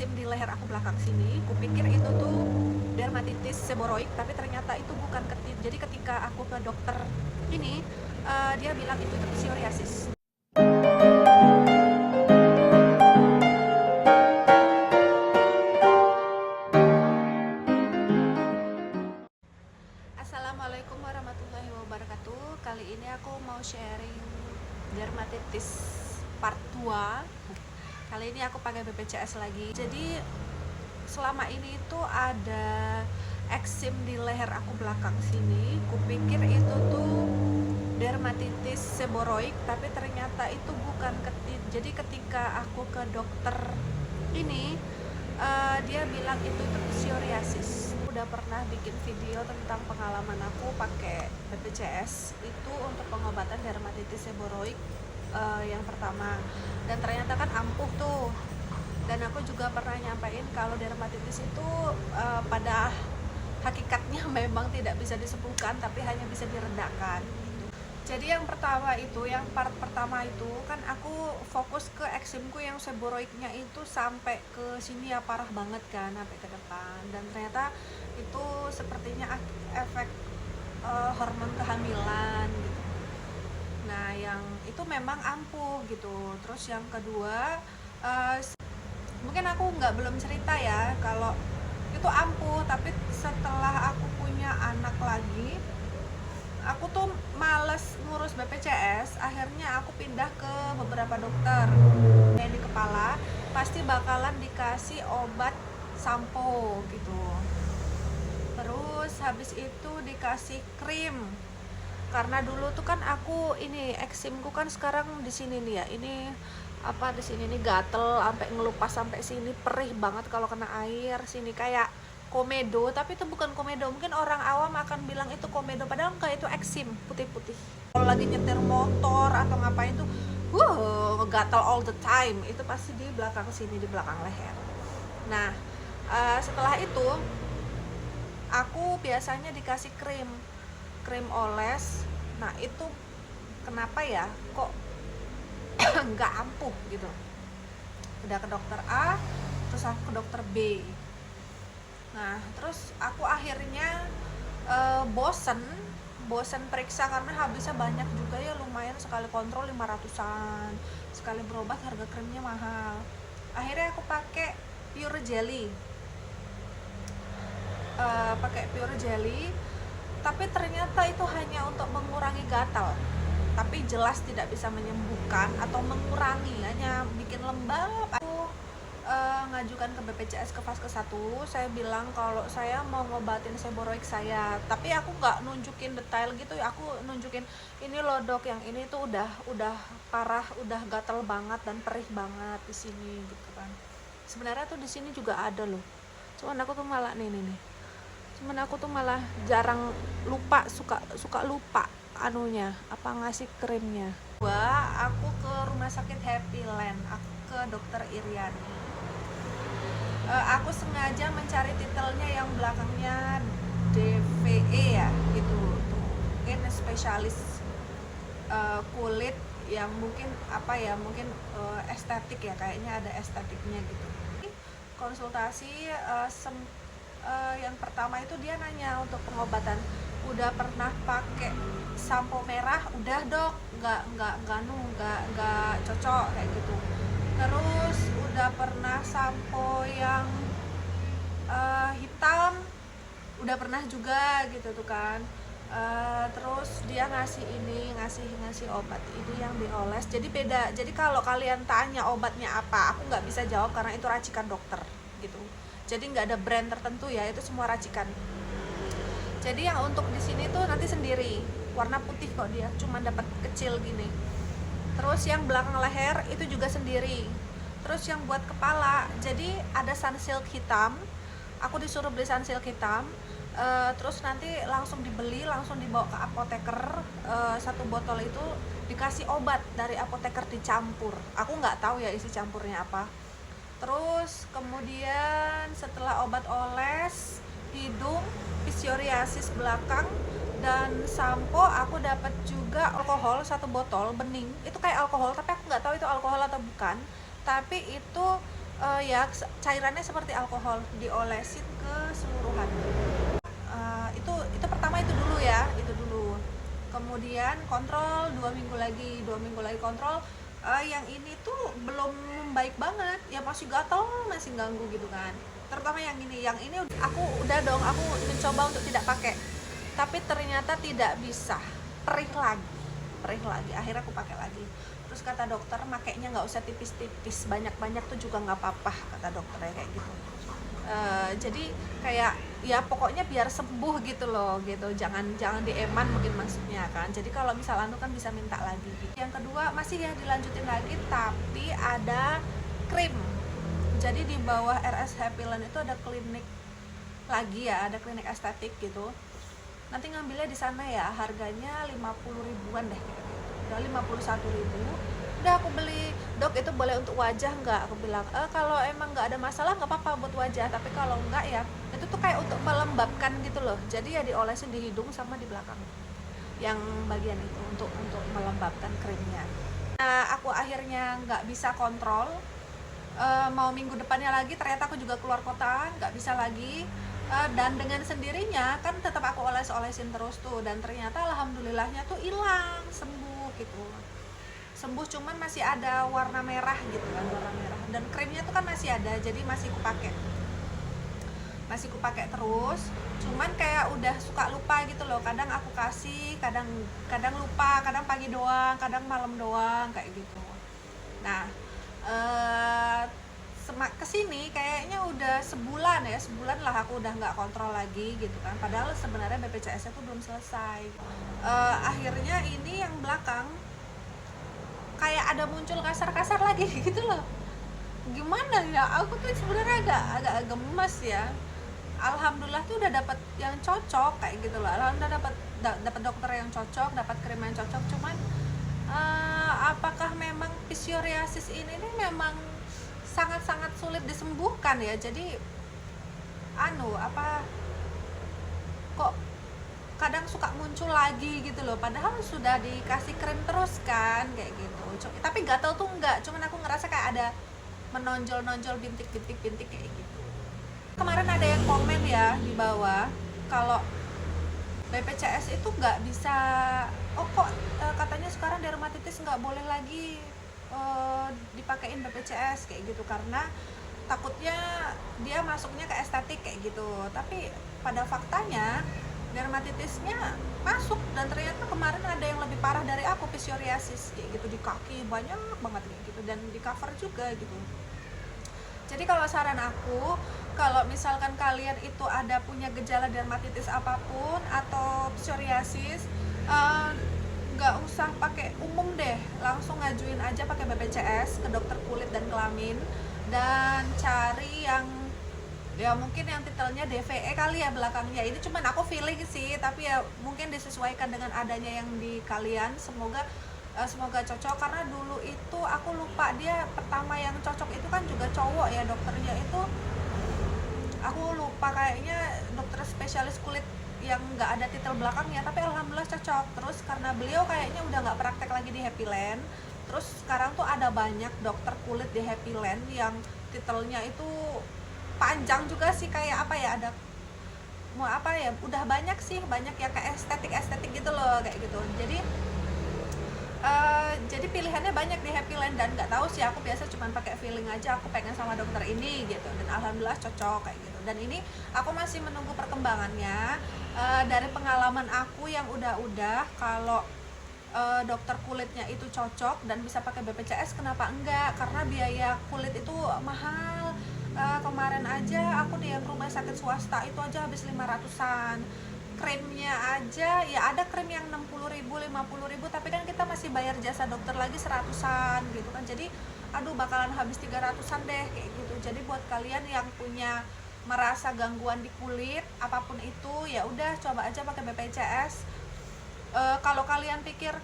eksim di leher aku belakang sini. Kupikir itu tuh dermatitis seboroid, tapi ternyata itu bukan. Jadi ketika aku ke dokter ini, dia bilang itu tuh psoriasis. Assalamualaikum warahmatullahi wabarakatuh. Kali ini aku mau sharing dermatitis part 2. Kali ini aku pakai BPJS lagi. Jadi selama ini itu ada eksim di leher aku belakang sini. Kupikir itu tuh dermatitis seboroid, tapi ternyata itu bukan. Jadi ketika aku ke dokter ini, dia bilang itu tuh psoriasis. Udah pernah bikin video tentang pengalaman aku pakai BPJS itu untuk pengobatan dermatitis seboroid yang pertama, dan ternyata kan ampuh tuh. Dan aku juga pernah nyampain kalau dermatitis itu pada hakikatnya memang tidak bisa disembuhkan, tapi hanya bisa diredakan. Jadi yang part pertama itu kan aku fokus ke eksimku yang seboroidnya itu sampai ke sini ya, parah banget kan, sampai ke depan. Dan ternyata itu sepertinya efek hormon kehamilan gitu. Nah yang itu memang ampuh gitu. Terus yang kedua, mungkin aku belum cerita ya kalau itu ampuh, tapi setelah aku punya anak lagi, aku tuh males ngurus BPJS. Akhirnya aku pindah ke beberapa dokter. Yang di kepala pasti bakalan dikasih obat sampo gitu. Terus habis itu dikasih krim. Karena dulu tuh kan aku ini eksimku kan sekarang di sini nih ya. Ini apa, di sini nih gatel sampai ngelupas sampai sini, perih banget kalau kena air. Sini kayak komedo, tapi itu bukan komedo. Mungkin orang awam akan bilang itu komedo, padahal enggak, itu eksim putih-putih. Kalau lagi nyetir motor atau ngapain tuh gatal all the time. Itu pasti di belakang sini, di belakang leher. Nah, setelah itu aku biasanya dikasih krim oles. Nah, itu kenapa ya kok nggak ampuh gitu. Udah ke dokter A, terus aku ke dokter B. Nah, terus aku akhirnya bosen periksa karena habisnya banyak juga ya, lumayan sekali kontrol 500-an, sekali berobat harga krimnya mahal. Akhirnya aku pakai Pure Jelly. Tapi ternyata itu hanya untuk mengurangi gatal, tapi jelas tidak bisa menyembuhkan atau mengurangi, hanya bikin lembab. Aku ngajukan ke BPJS, ke Vaskes 1. Saya bilang kalau saya mau ngobatin seboroid saya, tapi aku nggak nunjukin detail gitu ya. Aku nunjukin ini loh dok, yang ini tuh udah parah, udah gatal banget dan perih banget di sini gitu kan. Sebenarnya tuh di sini juga ada loh, cuman aku tuh malah jarang lupa, suka lupa anunya apa, ngasih krimnya. Aku ke rumah sakit Happy Land, aku ke dokter Iriani. Aku sengaja mencari titelnya yang belakangnya DVE ya gitu, mungkin spesialis kulit yang mungkin estetik ya, kayaknya ada estetiknya gitu. Konsultasi yang pertama itu dia nanya untuk pengobatan, udah pernah pakai sampo merah? Udah dok, nggak cocok kayak gitu. Terus udah pernah sampo yang hitam? Udah pernah juga gitu tuh kan. Terus dia ngasih obat itu yang dioles. Jadi beda. Jadi kalau kalian tanya obatnya apa, aku nggak bisa jawab karena itu racikan dokter gitu. Jadi nggak ada brand tertentu ya, itu semua racikan. Jadi yang untuk di sini tuh nanti sendiri, warna putih kok dia, cuma dapat kecil gini. Terus yang belakang leher itu juga sendiri. Terus yang buat kepala, jadi ada sunsilk hitam. Aku disuruh beli sunsilk hitam. Terus nanti langsung dibawa ke apoteker. Satu botol itu dikasih obat dari apoteker dicampur. Aku nggak tahu ya isi campurnya apa. Terus kemudian setelah obat oles hidung, psoriasis belakang, dan sampo, aku dapat juga alkohol 1 botol bening. Itu kayak alkohol, tapi aku nggak tahu itu alkohol atau bukan. Tapi itu Ya cairannya seperti alkohol, diolesin keseluruhan. Itu pertama, itu dulu ya, itu dulu. Kemudian kontrol 2 minggu lagi kontrol. Yang ini tuh belum baik banget ya, masih gatal, masih ganggu gitu kan, terutama yang ini aku mencoba untuk tidak pakai, tapi ternyata tidak bisa, perih lagi, akhirnya aku pakai lagi. Terus kata dokter makainya nggak usah tipis-tipis, banyak-banyak tuh juga nggak apa-apa, kata dokternya kayak gitu. Jadi kayak ya pokoknya biar sembuh gitu loh, gitu, jangan dieman mungkin maksudnya kan. Jadi kalau misal anu kan bisa minta lagi gitu. Yang kedua masih ya dilanjutin lagi, tapi ada krim. Jadi di bawah RS Happyland itu ada klinik lagi ya, ada klinik estetik gitu. Nanti ngambilnya di sana ya, harganya 50 ribuan deh gitu. Udah 51 ribu. Udah aku beli, dok itu boleh untuk wajah nggak? Aku bilang, kalau emang nggak ada masalah nggak apa-apa buat wajah, tapi kalau nggak ya itu tuh kayak untuk melembabkan gitu loh. Jadi ya diolesin di hidung sama di belakang, yang bagian itu untuk melembabkan krimnya. Nah, aku akhirnya nggak bisa kontrol. Mau minggu depannya lagi ternyata aku juga keluar kota, nggak bisa lagi. Dan dengan sendirinya kan tetap aku olesin terus tuh, dan ternyata alhamdulillahnya tuh hilang, sembuh gitu. Sembuh, cuman masih ada warna merah gitu kan, warna merah, dan krimnya tuh kan masih ada, jadi masih kupakai terus. Cuman kayak udah suka lupa gitu loh, kadang aku kasih, kadang lupa, kadang pagi doang, kadang malam doang kayak gitu. Nah, kesini kayaknya udah sebulan lah aku udah nggak kontrol lagi gitu kan, padahal sebenarnya BPJS-nya tuh belum selesai. Akhirnya ini yang belakang kayak ada muncul kasar-kasar lagi gitu loh. Gimana ya, aku tuh sebenarnya agak gemes ya. Alhamdulillah tuh udah dapat yang cocok kayak gitu loh. Alhamdulillah dapat dokter yang cocok, dapat krim yang cocok. Cuman apakah memang psoriasis ini nih memang sangat-sangat sulit disembuhkan ya? Jadi kok kadang suka muncul lagi gitu loh, padahal sudah dikasih krim terus kan kayak gitu. Tapi gatel tuh enggak, cuman aku ngerasa kayak ada menonjol bintik kayak gitu. Kemarin ada yang komen ya di bawah kalau BPJS itu nggak bisa, kok katanya sekarang dermatitis nggak boleh lagi dipakein BPJS kayak gitu, karena takutnya dia masuknya ke estetik kayak gitu. Tapi pada faktanya dermatitisnya masuk, dan ternyata kemarin ada yang lebih parah dari aku, psoriasis kayak gitu, di kaki banyak banget kayak gitu, dan di cover juga gitu. Jadi kalau saran aku, kalau misalkan kalian itu ada punya gejala dermatitis apapun atau psoriasis, nggak usah pakai umum deh, langsung ngajuin aja pakai BPJS ke dokter kulit dan kelamin, dan cari yang ya mungkin yang titelnya DVE kali ya belakangnya. Ini cuman aku feeling sih, tapi ya mungkin disesuaikan dengan adanya yang di kalian. Semoga cocok, karena dulu itu aku lupa, dia pertama yang cocok itu kan juga cowok ya, dokternya itu aku lupa, kayaknya dokter spesialis kulit yang nggak ada titel belakangnya, tapi alhamdulillah cocok. Terus karena beliau kayaknya udah nggak praktek lagi di Happyland, terus sekarang tuh ada banyak dokter kulit di Happyland yang titelnya itu panjang juga sih, kayak apa ya, ada mau apa ya, udah banyak ya, kayak estetik gitu loh kayak gitu. Jadi pilihannya banyak di Happyland, dan nggak tahu sih, aku biasa cuma pakai feeling aja, aku pengen sama dokter ini gitu, dan alhamdulillah cocok kayak gitu. Dan ini aku masih menunggu perkembangannya. Dari pengalaman aku yang udah kalau dokter kulitnya itu cocok dan bisa pakai BPJS, kenapa enggak? Karena biaya kulit itu mahal. Kemarin aja aku di yang rumah sakit swasta itu aja habis 500-an. Krimnya aja ya ada krim yang 60 ribu, 50 ribu, tapi kan kita masih bayar jasa dokter lagi 100-an gitu kan. Jadi aduh, bakalan habis 300-an deh kayak gitu. Jadi buat kalian yang punya merasa gangguan di kulit apapun itu, ya udah coba aja pakai BPJS. Kalau kalian pikir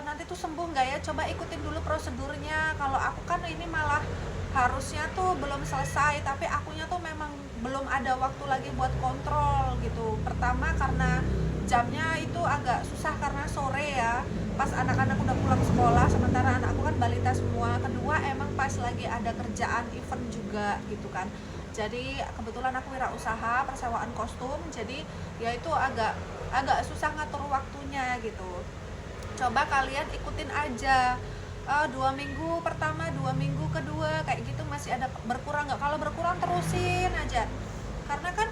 nanti tuh sembuh nggak ya, coba ikutin dulu prosedurnya. Kalau aku kan ini malah harusnya tuh belum selesai, tapi akunya tuh memang belum ada waktu lagi buat kontrol gitu. Pertama karena jamnya itu agak susah karena sore ya, pas anak-anak udah pulang sekolah, sementara anakku kan balita semua. Kedua emang pas lagi ada kerjaan event juga gitu kan. Jadi kebetulan aku wirausaha persewaan kostum, jadi ya itu agak susah ngatur waktunya gitu. Coba kalian ikutin aja, 2 minggu pertama, 2 minggu kedua kayak gitu masih ada berkurang nggak? Kalau berkurang terusin aja, karena kan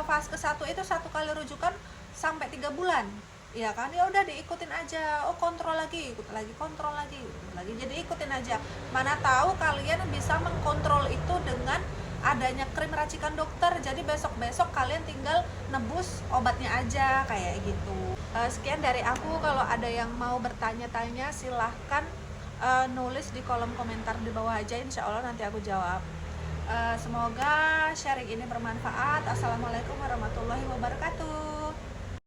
fase ke-1 itu 1 kali rujukan sampai 3 bulan ya kan. Ya udah diikutin aja, kontrol lagi, ikut lagi, kontrol lagi, ikut lagi, jadi ikutin aja. Mana tahu kalian bisa mengkontrol itu dengan adanya krim racikan dokter, jadi besok kalian tinggal nebus obatnya aja kayak gitu. Sekian dari aku. Kalau ada yang mau bertanya-tanya silahkan nulis di kolom komentar di bawah aja, insya Allah nanti aku jawab. Semoga sharing ini bermanfaat. Assalamualaikum warahmatullahi wabarakatuh.